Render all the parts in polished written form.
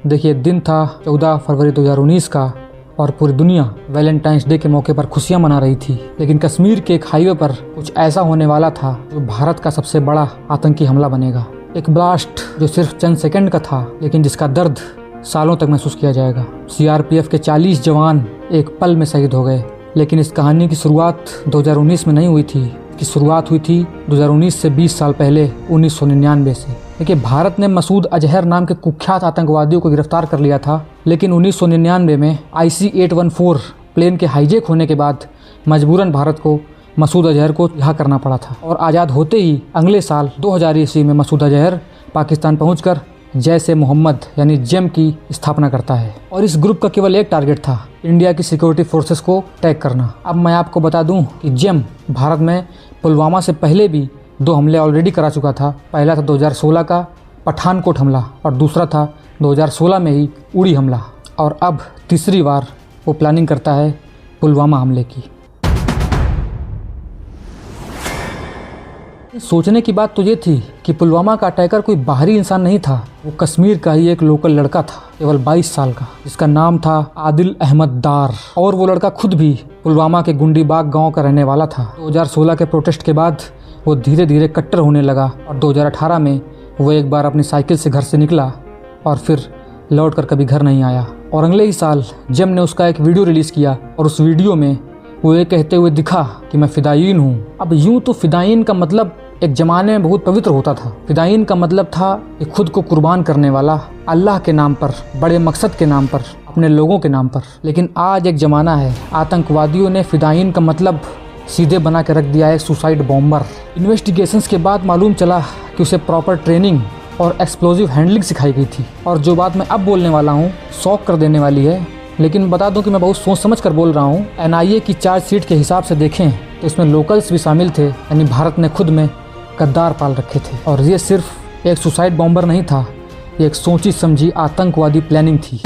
देखिए, दिन था 14 फरवरी 2019 का और पूरी दुनिया वैलेंटाइंस डे के मौके पर खुशियां मना रही थी। लेकिन कश्मीर के एक हाईवे पर कुछ ऐसा होने वाला था जो भारत का सबसे बड़ा आतंकी हमला बनेगा। एक ब्लास्ट जो सिर्फ चंद सेकंड का था, लेकिन जिसका दर्द सालों तक महसूस किया जाएगा। सीआरपीएफ के 40 जवान एक पल में शहीद हो गए। लेकिन इस कहानी की शुरुआत 2019 में नहीं हुई थी, की शुरुआत हुई थी 2019 से 20 साल पहले 1999 से। देखिए, भारत ने मसूद अजहर नाम के कुख्यात आतंकवादियों को गिरफ्तार कर लिया था, लेकिन 1999 में IC-814 प्लेन के हाईजैक होने के बाद मजबूरन भारत को मसूद अजहर को रिहा करना पड़ा था। और आज़ाद होते ही अगले साल 2000 ईस्वी में मसूद अजहर पाकिस्तान पहुंचकर जैश-ए मोहम्मद यानी जेम की स्थापना करता है। और इस ग्रुप का केवल एक टारगेट था, इंडिया की सिक्योरिटी फोर्सेस को टैग करना। अब मैं आपको बता दूं कि जेम भारत में पुलवामा से पहले भी 2 हमले ऑलरेडी करा चुका था। पहला था 2016 का पठानकोट हमला और दूसरा था 2016 में ही उड़ी हमला। और अब तीसरी बार वो प्लानिंग करता है पुलवामा हमले की। सोचने की बात तो ये थी कि पुलवामा का अटैकर कोई बाहरी इंसान नहीं था, वो कश्मीर का ही एक लोकल लड़का था, केवल 22 साल का, जिसका नाम था आदिल अहमद दार। और वो लड़का खुद भी पुलवामा के गुंडीबाग गांव का रहने वाला था। 2016 के प्रोटेस्ट के बाद वो धीरे धीरे कट्टर होने लगा और 2018 में वो एक बार अपनी साइकिल से घर से निकला और फिर लौट कर कभी घर नहीं आया। और अगले ही साल जेम ने उसका एक वीडियो रिलीज़ किया और उस वीडियो में वो ये कहते हुए दिखा कि मैं फ़िदायीन हूँ। अब यूँ तो फ़िदायीन का मतलब एक ज़माने में बहुत पवित्र होता था। फ़िदायीन का मतलब था कि खुद को कुर्बान करने वाला, अल्लाह के नाम पर, बड़े मकसद के नाम पर, अपने लोगों के नाम पर। लेकिन आज एक ज़माना है, आतंकवादियों ने फ़िदायीन का मतलब सीधे बना के रख दिया है सुसाइड बॉम्बर। इन्वेस्टिगेशंस के बाद मालूम चला कि उसे प्रॉपर ट्रेनिंग और एक्सप्लोजिव हैंडलिंग सिखाई गई थी। और जो बात मैं अब बोलने वाला हूँ शॉक कर देने वाली है, लेकिन बता दूं कि मैं बहुत सोच समझ कर बोल रहा हूँ। NIA की चार्जशीट के हिसाब से देखें तो इसमें लोकल्स भी शामिल थे, यानी भारत ने खुद में गद्दार पाल रखे थे। और ये सिर्फ एक सुसाइड बॉम्बर नहीं था, ये एक सोची समझी आतंकवादी प्लानिंग थी।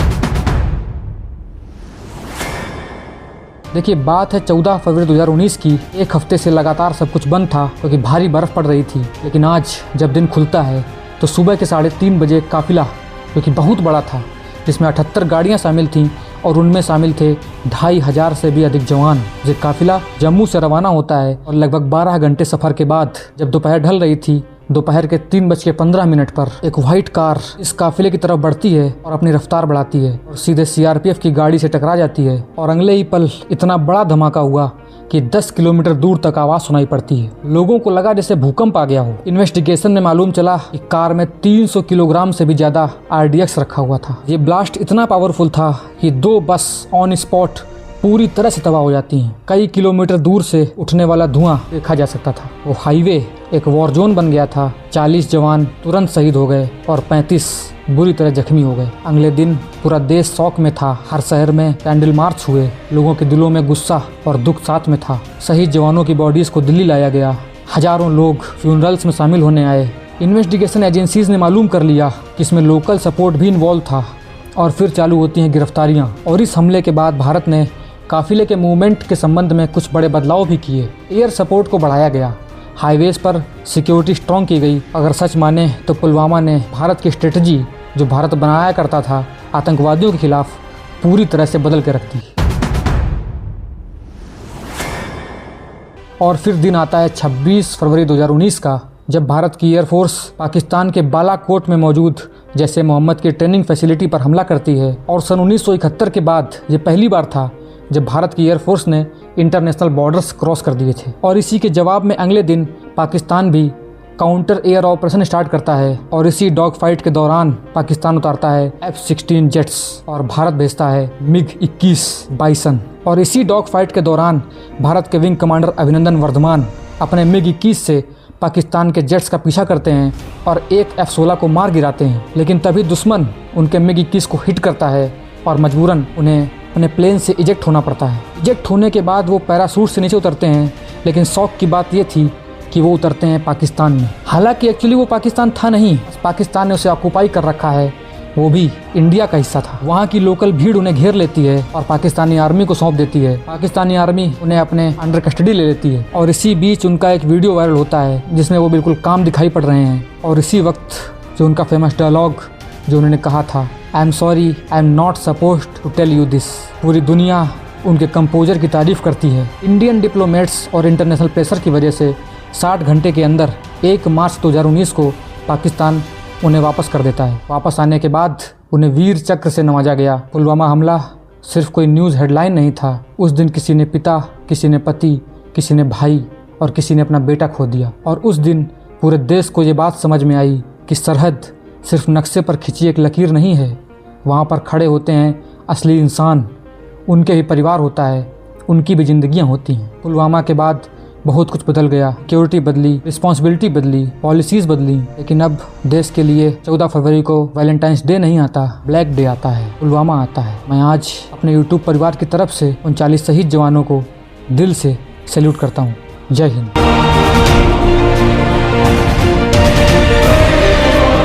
देखिए, बात है 14 फरवरी 2019 की। एक हफ्ते से लगातार सब कुछ बंद था क्योंकि भारी बर्फ़ पड़ रही थी। लेकिन आज जब दिन खुलता है तो सुबह के 3:30 बजे एक काफिला, जो कि बहुत बड़ा था, जिसमें 78 गाड़ियाँ शामिल थीं और उनमें शामिल थे 2500 से भी अधिक जवान। ये काफिला जम्मू से रवाना होता है और लगभग 12 घंटे सफ़र के बाद जब दोपहर ढल रही थी, दोपहर के 3:15 पर एक व्हाइट कार इस काफिले की तरफ बढ़ती है और अपनी रफ्तार बढ़ाती है और सीधे CRPF की गाड़ी से टकरा जाती है। और अगले ही पल इतना बड़ा धमाका हुआ कि 10 किलोमीटर दूर तक आवाज़ सुनाई पड़ती है। लोगों को लगा जैसे भूकंप आ गया हो। इन्वेस्टिगेशन में मालूम चला कि कार में 300 किलोग्राम से भी ज़्यादा RDX रखा हुआ था। ये ब्लास्ट इतना पावरफुल था कि 2 बस ऑन स्पॉट पूरी तरह से तबाह हो जाती हैं। कई किलोमीटर दूर से उठने वाला धुआं देखा जा सकता था। वो हाईवे एक वॉर जोन बन गया था। 40 जवान तुरंत शहीद हो गए और 35 बुरी तरह जख्मी हो गए। अगले दिन पूरा देश शौक में था। हर शहर में कैंडल मार्च हुए। लोगों के दिलों में गुस्सा और दुख साथ में था। शहीद जवानों की बॉडीज को दिल्ली लाया गया। हजारों लोग फ्यूनरल्स में शामिल होने आए। इन्वेस्टिगेशन एजेंसीज ने मालूम कर लिया कि इसमें लोकल सपोर्ट भी इन्वॉल्व था। और फिर चालू होती हैं गिरफ्तारियाँ। और इस हमले के बाद भारत ने काफिले के मूवमेंट के संबंध में कुछ बड़े बदलाव भी किए। एयर सपोर्ट को बढ़ाया गया, हाईवेज पर सिक्योरिटी स्ट्रॉन्ग की गई। अगर सच माने तो पुलवामा ने भारत की स्ट्रेटजी जो भारत बनाया करता था आतंकवादियों के खिलाफ पूरी तरह से बदल के रख दी। और फिर दिन आता है 26 फरवरी 2019 का, जब भारत की एयरफोर्स पाकिस्तान के बालाकोट में मौजूद जैश-ए मोहम्मद की ट्रेनिंग फैसिलिटी पर हमला करती है। और सन 1971 के बाद ये पहली बार था जब भारत की एयरफोर्स ने इंटरनेशनल बॉर्डर्स क्रॉस कर दिए थे। और इसी के जवाब में अगले दिन पाकिस्तान भी काउंटर एयर ऑपरेशन स्टार्ट करता है। और इसी डॉग फाइट के दौरान पाकिस्तान उतारता है F-16 जेट्स और भारत भेजता है MiG-21 बाइसन। और इसी डॉग फाइट के दौरान भारत के विंग कमांडर अभिनंदन वर्धमान अपने MiG-21 से पाकिस्तान के जेट्स का पीछा करते हैं और एक F-16 को मार गिराते हैं। लेकिन तभी दुश्मन उनके MiG-21 को हिट करता है और मजबूरन उन्हें अपने प्लेन से इजेक्ट होना पड़ता है। इजेक्ट होने के बाद वो पैराशूट से नीचे उतरते हैं। लेकिन शौक की बात ये थी कि वो उतरते हैं पाकिस्तान में। हालांकि एक्चुअली वो पाकिस्तान था नहीं, पाकिस्तान ने उसे ऑक्यूपाई कर रखा है, वो भी इंडिया का हिस्सा था। वहाँ की लोकल भीड़ उन्हें घेर लेती है और पाकिस्तानी आर्मी को सौंप देती है। पाकिस्तानी आर्मी उन्हें अपने अंडर कस्टडी ले लेती है। और इसी बीच उनका एक वीडियो वायरल होता है जिसमें वो बिल्कुल काम दिखाई पड़ रहे हैं। और इसी वक्त जो उनका फेमस डायलॉग जो उन्होंने कहा था, I am sorry, I am not supposed to tell you this. पूरी दुनिया उनके कंपोजर की तारीफ़ करती है। इंडियन डिप्लोमेट्स और इंटरनेशनल प्रेशर की वजह से 60 घंटे के अंदर 1 मार्च 2019 को पाकिस्तान उन्हें वापस कर देता है। वापस आने के बाद उन्हें वीर चक्र से नवाजा गया। पुलवामा हमला सिर्फ कोई न्यूज़ हेडलाइन नहीं था। उस दिन किसी ने पिता, किसी ने पति, किसी ने भाई और किसी ने अपना बेटा खो दिया। और उस दिन पूरे देश को ये बात समझ में आई कि सरहद सिर्फ नक्शे पर खिंची एक लकीर नहीं है, वहाँ पर खड़े होते हैं असली इंसान, उनके भी परिवार होता है, उनकी भी ज़िंदगियाँ होती हैं। पुलवामा के बाद बहुत कुछ बदल गया, सिक्योरिटी बदली, रिस्पॉन्सिबिलिटी बदली, पॉलिसीज़ बदली, लेकिन अब देश के लिए 14 फरवरी को वैलेंटाइंस डे नहीं आता, ब्लैक डे आता है, पुलवामा आता है। मैं आज अपने यूट्यूब परिवार की तरफ से उन 40 शहीद जवानों को दिल से सैल्यूट करता हूँ। जय हिंद।